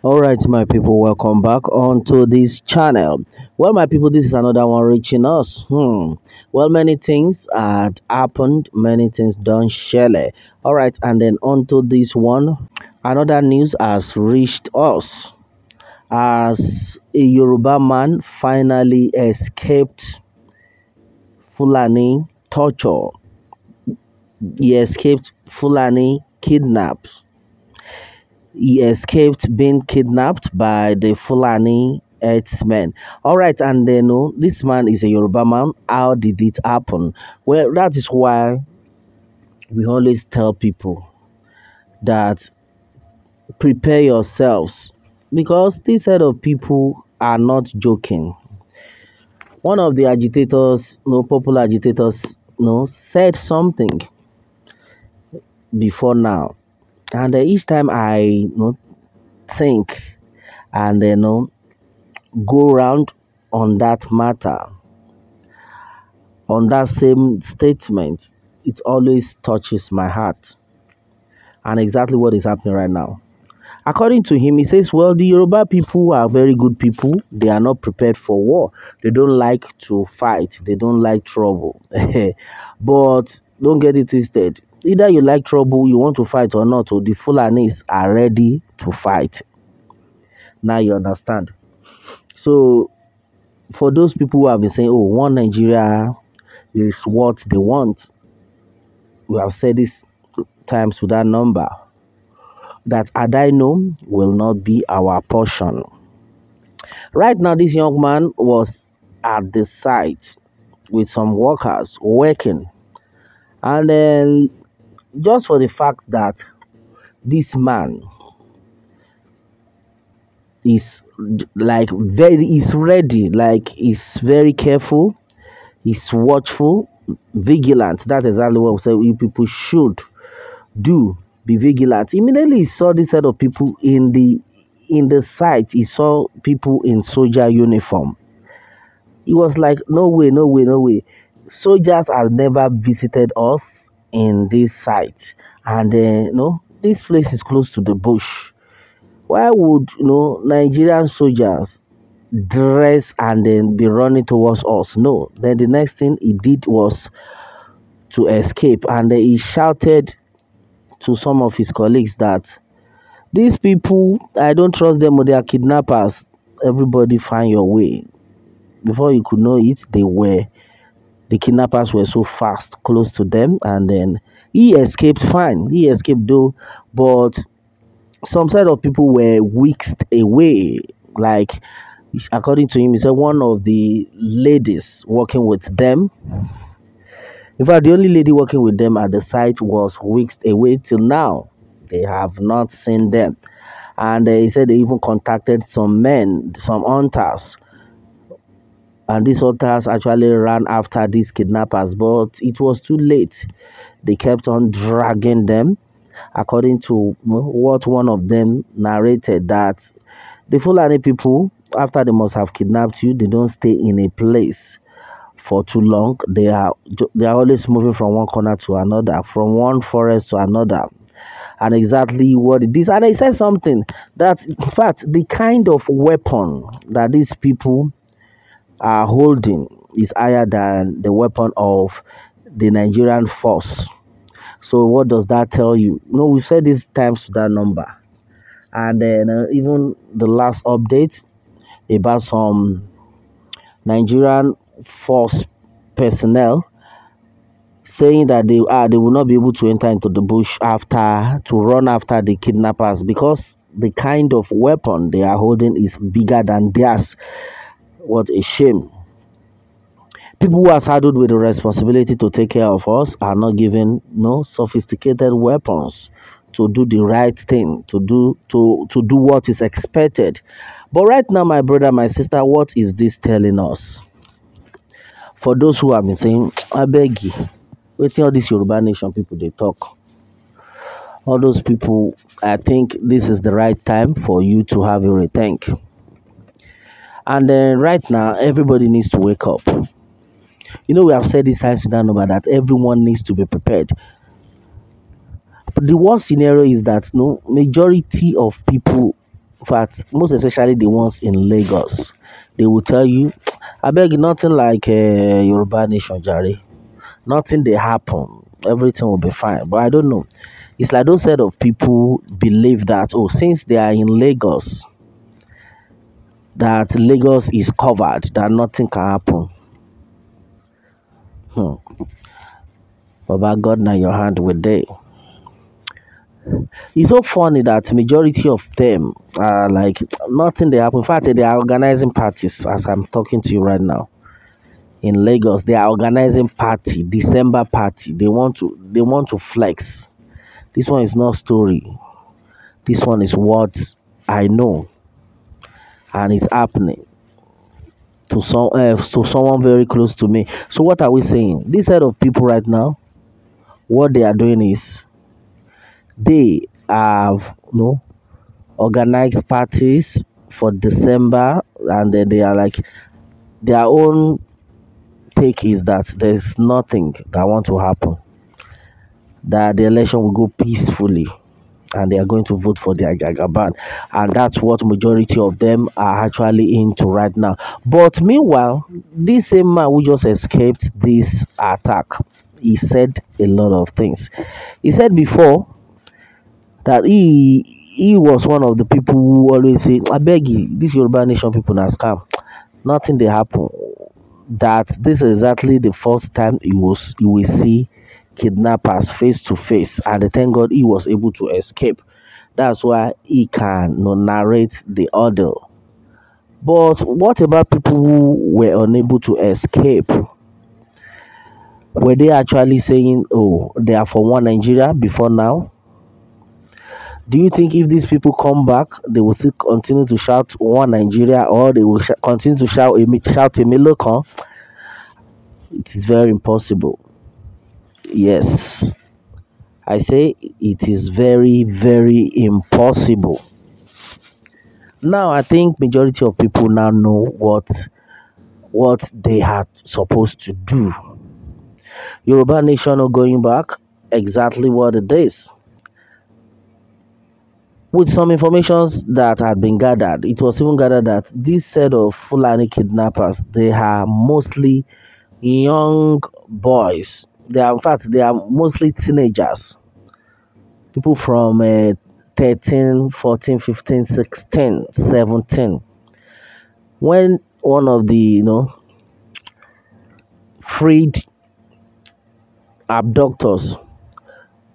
All right, my people, welcome back onto this channel. Well, my people, this is another one reaching us. Well, many things had happened, many things done shele. All right, and then onto this one, another news has reached us as a Yoruba man finally escaped Fulani torture. He escaped Fulani kidnaps. He escaped being kidnapped by the Fulani herdsmen. All right, and then this man is a Yoruba man. How did it happen? Well, that is why we always tell people that prepare yourselves because this set of people are not joking. One of the agitators, popular agitators, said something before now, and each time I think and go round on that matter, on that same statement, it always touches my heart. And exactly what is happening right now. According to him, he says, well, the Yoruba people are very good people. They are not prepared for war. They don't like to fight. They don't like trouble. But don't get it twisted. Either you like trouble, you want to fight or not, or the Fulanis are ready to fight. Now you understand. So for those people who have been saying, oh, one Nigeria is what they want, we have said this times with that number, that Adaino will not be our portion. Right now, this young man was at the site with some workers working, and then just for the fact that this man is like very is ready, like he's very careful, he's watchful, vigilant. That's exactly what we say you people should do. Be vigilant. Immediately he saw this set of people in the site. He saw people in soldier uniform. He was like, no way, no way, no way. Soldiers have never visited us in this site, and no, this place is close to the bush. Why would Nigerian soldiers dress and then be running towards us? No. Then the next thing he did was to escape, and he shouted to some of his colleagues that these people, I don't trust them, they are kidnappers. Everybody find your way. Before you could know it, the kidnappers were so fast, close to them, and then he escaped fine. He escaped though, but some set of people were whisked away. Like, according to him, he said one of the ladies working with them, in fact, the only lady working with them at the site was whisked away till now. They have not seen them. And he said they even contacted some men, some hunters. And these hunters actually ran after these kidnappers, but it was too late. They kept on dragging them. According to what one of them narrated, that the Fulani people, after they must have kidnapped you, they don't stay in a place for too long. They are always moving from one corner to another, from one forest to another. And exactly what it is. And he said something that, in fact, the kind of weapon that these people are holding is higher than the weapon of the Nigerian force. So what does that tell you? We've said this times to that number. And then even the last update about some Nigerian force personnel saying that they will not be able to enter into the bush after to run after the kidnappers because the kind of weapon they are holding is bigger than theirs. What a shame. People who are saddled with the responsibility to take care of us are not given no sophisticated weapons to do the right thing, to do what is expected. But right now, my brother, my sister, what is this telling us? For those who have been saying, I beg you, waiting all these Yoruba nation people they talk. All those people, I think this is the right time for you to have a rethink. And then right now, everybody needs to wake up. We have said this times to that number that everyone needs to be prepared. But the worst scenario is that no majority of people In fact, most especially the ones in Lagos, they will tell you, I beg you, nothing like Yoruba nation, Jare. Nothing they happen. Everything will be fine. But I don't know. It's like those set of people believe that, oh, since they are in Lagos, that Lagos is covered, that nothing can happen. Hmm. Baba God, now your hand with day. It's so funny that majority of them are like nothing they happen. In fact, they are organizing parties as I'm talking to you right now. In Lagos, they are organizing party, December party. They want to flex. This one is not story. This one is what I know, and it's happening to someone very close to me. So what are we saying? This set of people right now, what they are doing is they have organized parties for December, and then they are like their own take is that there's nothing that want to happen, that the election will go peacefully, and they are going to vote for their Jagaban. And that's what majority of them are actually into right now. But meanwhile, this same man who just escaped this attack, he said a lot of things. He said before that he was one of the people who always say, I beg you, this Yoruba nation people na scam. Nothing they happen. That this is exactly the first time you will see kidnappers face to face, and thank God he was able to escape. That's why he can narrate the order. But what about people who were unable to escape? Were they actually saying, oh, they are for one Nigeria before now? Do you think if these people come back, they will still continue to shout one Nigeria, or they will continue to shout a Miloko? It is very impossible. Yes, I say it is very, very impossible. Now I think majority of people now know what they are supposed to do. Yoruba nation are going back, exactly what it is. With some informations that had been gathered, it was even gathered that this set of Fulani kidnappers, they are mostly young boys. In fact, they are mostly teenagers. People from 13, 14, 15, 16, 17. When one of the, freed abductors,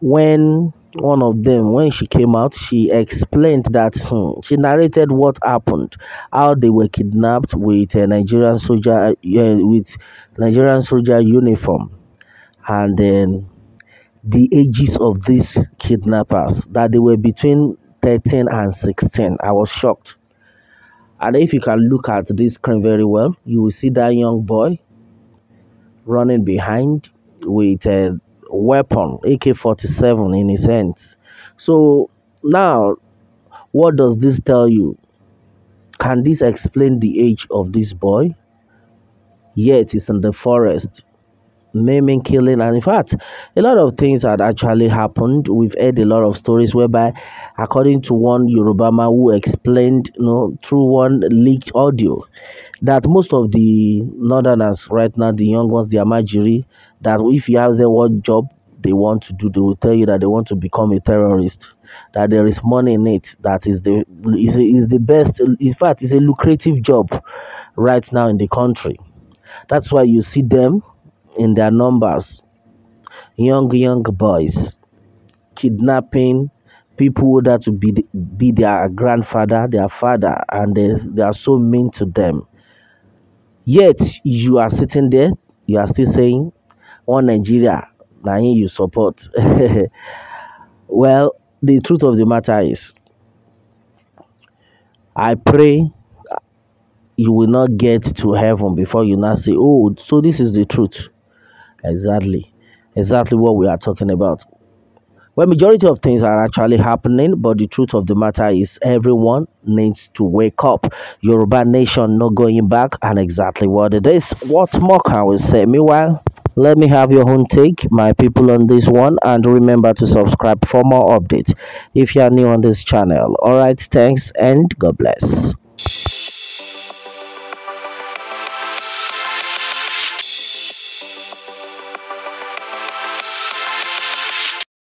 when one of them, when she came out, she explained that she narrated what happened, how they were kidnapped with a Nigerian soldier, with Nigerian soldier uniform, and then the ages of these kidnappers, that they were between 13 and 16. I was shocked. And if you can look at this screen very well, you will see that young boy running behind with a weapon, AK-47 in his hands. So now, what does this tell you? Can this explain the age of this boy? Yet it's in the forest, maiming, killing, and in fact, a lot of things had actually happened. We've heard a lot of stories whereby, according to one Yoruba man who explained, through one leaked audio, that most of the northerners right now, the young ones, the Amajiri, that if you ask them what job they want to do, they will tell you that they want to become a terrorist. That there is money in it. That is the best. In fact, it's a lucrative job right now in the country. That's why you see them in their numbers, young boys kidnapping people that to be their grandfather, their father, and they are so mean to them. Yet you are sitting there, you are still saying one Nigeria, now you support. Well, the truth of the matter is, I pray you will not get to heaven before you now say, oh, so this is the truth. Exactly what we are talking about. Well, majority of things are actually happening, but the truth of the matter is everyone needs to wake up. Yoruba nation not going back, and exactly what it is. What more can we say? Meanwhile, Let me have your own take, my people, on this one, and remember to subscribe for more updates if you are new on this channel. All right, thanks and God bless.